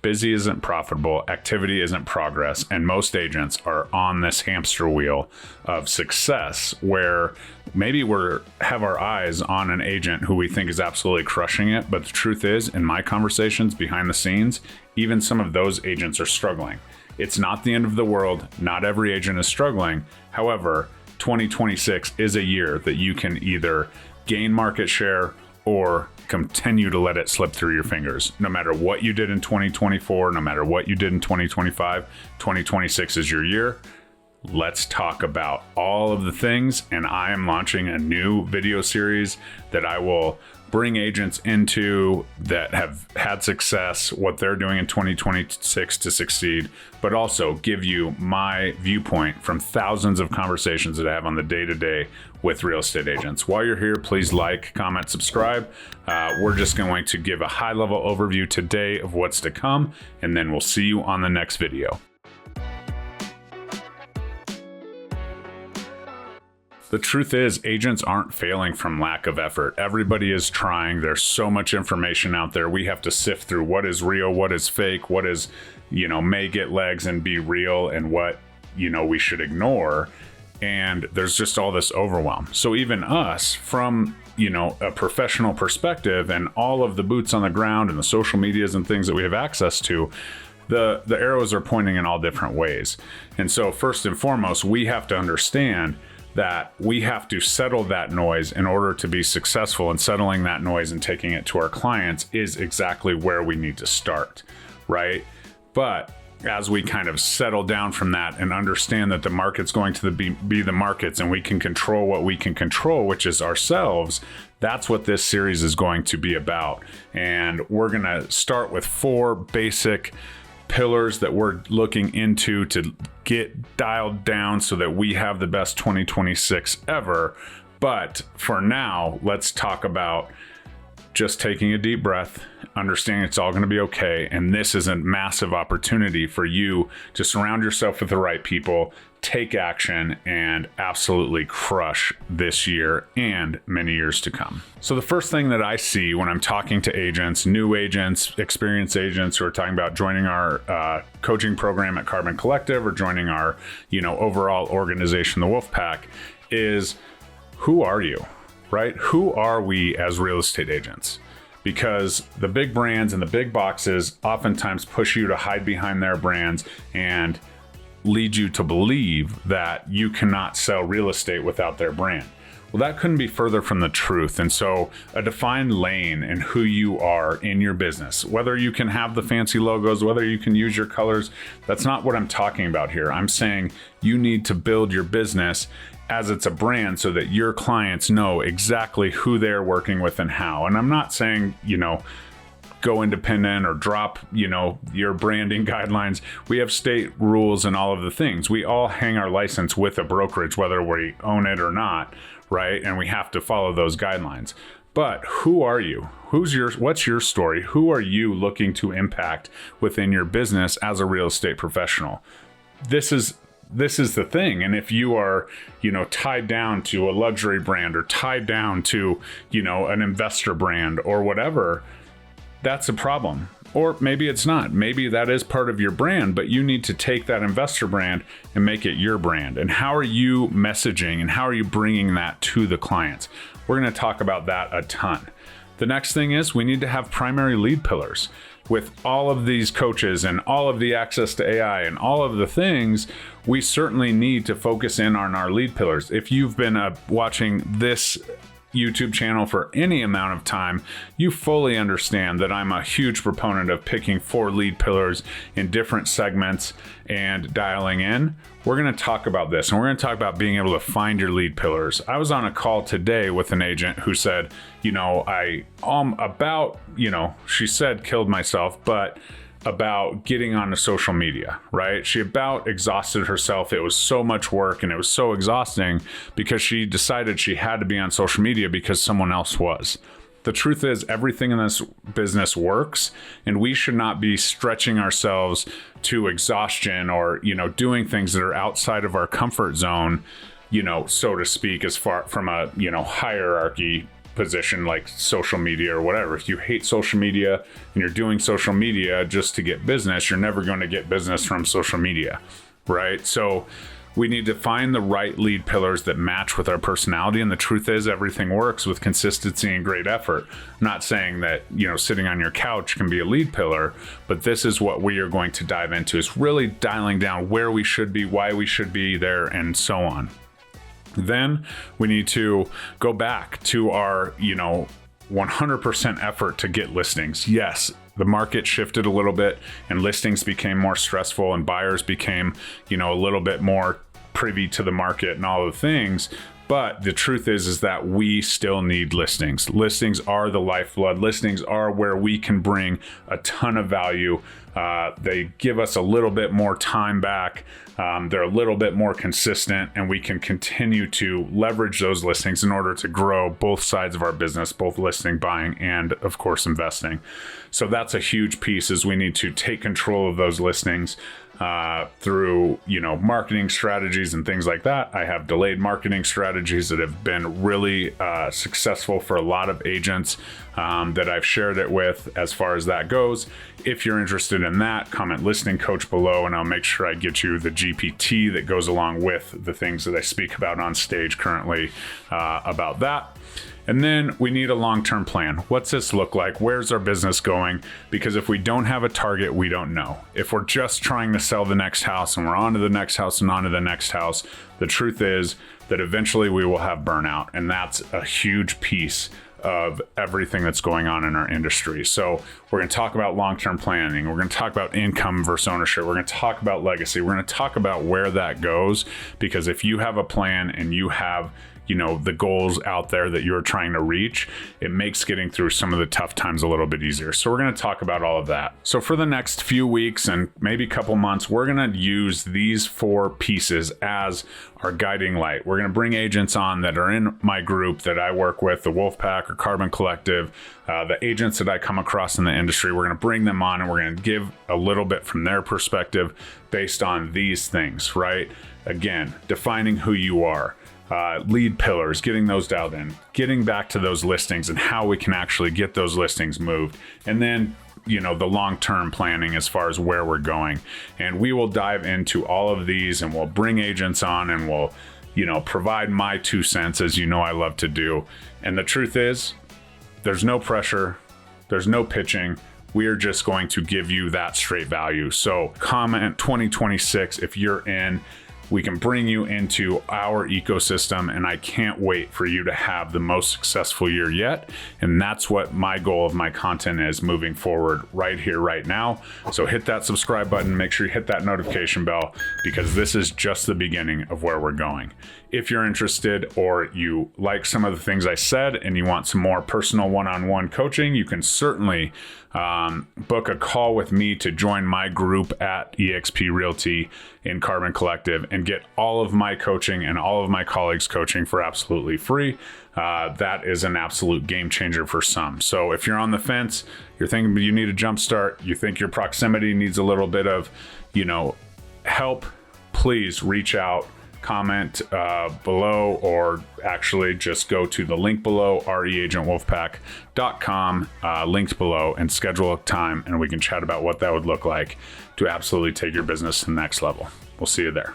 busy isn't profitable, activity isn't progress, and most agents are on this hamster wheel of success where maybe have our eyes on an agent who we think is absolutely crushing it, but the truth is, in my conversations behind the scenes, even some of those agents are struggling. It's not the end of the world. Not every agent is struggling. However, 2026 is a year that you can either gain market share or continue to let it slip through your fingers. No matter what you did in 2024, no matter what you did in 2025, 2026 is your year. Let's talk about all of the things. And I am launching a new video series that I will bring agents into that have had success, what they're doing in 2026 to succeed, but also give you my viewpoint from thousands of conversations that I have on the day-to-day with real estate agents. While you're here, please like, comment, subscribe. We're just going to give a high-level overview today of what's to come, and then we'll see you on the next video. The truth is, agents aren't failing from lack of effort. Everybody is trying. There's so much information out there. We have to sift through what is real, what is fake, what is, may get legs and be real, and what, we should ignore. And there's just all this overwhelm. So even us, from, a professional perspective and all of the boots on the ground and the social medias and things that we have access to, the arrows are pointing in all different ways. And so first and foremost, we have to understand that we have to settle that noise in order to be successful, and settling that noise and taking it to our clients is exactly where we need to start, right? But as we kind of settle down from that and understand that the market's going to be the markets, and we can control what we can control, which is ourselves, that's what this series is going to be about. And we're going to start with 4 basic pillars that we're looking into to get dialed down so that we have the best 2026 ever. But for now, let's talk about just taking a deep breath, understanding it's all going to be okay. And this is a massive opportunity for you to surround yourself with the right people, take action, and absolutely crush this year and many years to come. So the first thing that I see when I'm talking to agents, new agents, experienced agents who are talking about joining our coaching program at Carbon Collective or joining our, overall organization, the Wolfpack, is who are you? Right? Who are we as real estate agents? Because the big brands and the big boxes oftentimes push you to hide behind their brands and lead you to believe that you cannot sell real estate without their brand. Well, that couldn't be further from the truth. And so a defined lane in who you are in your business, whether you can have the fancy logos, whether you can use your colors, that's not what I'm talking about here. I'm saying you need to build your business as it's a brand so that your clients know exactly who they're working with and how. And I'm not saying, go independent or drop, your branding guidelines. We have state rules and all of the things. We all hang our license with a brokerage, whether we own it or not, right? And we have to follow those guidelines. But who are you? What's your story? Who are you looking to impact within your business as a real estate professional? This is the thing. And if you are, tied down to a luxury brand or tied down to, an investor brand or whatever, that's a problem. Or maybe it's not. Maybe that is part of your brand, but you need to take that investor brand and make it your brand. And how are you messaging and how are you bringing that to the clients? We're going to talk about that a ton. The next thing is we need to have primary lead pillars. With all of these coaches and all of the access to AI and all of the things, we certainly need to focus in on our lead pillars. If you've been watching this YouTube channel for any amount of time, you fully understand that I'm a huge proponent of picking 4 lead pillars in different segments and dialing in. We're going to talk about this, and we're going to talk about being able to find your lead pillars. I was on a call today with an agent who said, she said killed myself, but about getting onto social media, right? She about exhausted herself. It was so much work and it was so exhausting because she decided she had to be on social media because someone else was. The truth is everything in this business works, and we should not be stretching ourselves to exhaustion or, doing things that are outside of our comfort zone, so to speak, as far from a, hierarchy position like social media or whatever. If you hate social media and you're doing social media just to get business, you're never going to get business from social media, right? So we need to find the right lead pillars that match with our personality. And the truth is, everything works with consistency and great effort. I'm not saying that, sitting on your couch can be a lead pillar, but this is what we are going to dive into, is really dialing down where we should be, why we should be there, and so on. Then we need to go back to our, 100% effort to get listings. Yes, the market shifted a little bit and listings became more stressful and buyers became, a little bit more privy to the market and all the things. But the truth is that we still need listings. Listings are the lifeblood. Listings are where we can bring a ton of value. They give us a little bit more time back. They're a little bit more consistent, and we can continue to leverage those listings in order to grow both sides of our business, both listing, buying, and of course, investing. So that's a huge piece, is we need to take control of those listings through, marketing strategies and things like that. I have delayed marketing strategies that have been really successful for a lot of agents that I've shared it with as far as that goes. If you're interested in that, comment listing coach below, and I'll make sure I get you the GPT that goes along with the things that I speak about on stage currently about that. And then we need a long-term plan. What's this look like? Where's our business going? Because if we don't have a target, we don't know. If we're just trying to sell the next house and we're on to the next house and on to the next house, the truth is that eventually we will have burnout. And that's a huge piece of everything that's going on in our industry. So we're going to talk about long-term planning. We're going to talk about income versus ownership. We're going to talk about legacy. We're going to talk about where that goes, because if you have a plan and you have the goals out there that you're trying to reach, it makes getting through some of the tough times a little bit easier. So we're going to talk about all of that. So for the next few weeks and maybe a couple months, we're going to use these 4 pieces as our guiding light. We're going to bring agents on that are in my group that I work with, the Wolfpack or Carbon Collective, the agents that I come across in the industry. We're going to bring them on and we're going to give a little bit from their perspective based on these things, right? Again, defining who you are. Lead pillars, getting those dialed in, getting back to those listings and how we can actually get those listings moved. And then, the long-term planning as far as where we're going. And we will dive into all of these and we'll bring agents on and we'll, provide my 2 cents, as I love to do. And the truth is, there's no pressure. There's no pitching. We are just going to give you that straight value. So comment 2026 if you're in. We can bring you into our ecosystem, and I can't wait for you to have the most successful year yet. And that's what my goal of my content is moving forward right here, right now. So hit that subscribe button, make sure you hit that notification bell, because this is just the beginning of where we're going. If you're interested or you like some of the things I said and you want some more personal one-on-one coaching, you can certainly book a call with me to join my group at eXp Realty in Carbon Collective and get all of my coaching and all of my colleagues' coaching for absolutely free. That is an absolute game changer for some. So if you're on the fence, you're thinking you need a jump start, you think your proximity needs a little bit of, help, please reach out. Comment below, or actually just go to the link below, reagentwolfpack.com, linked below, and schedule a time, and we can chat about what that would look like to absolutely take your business to the next level. We'll see you there.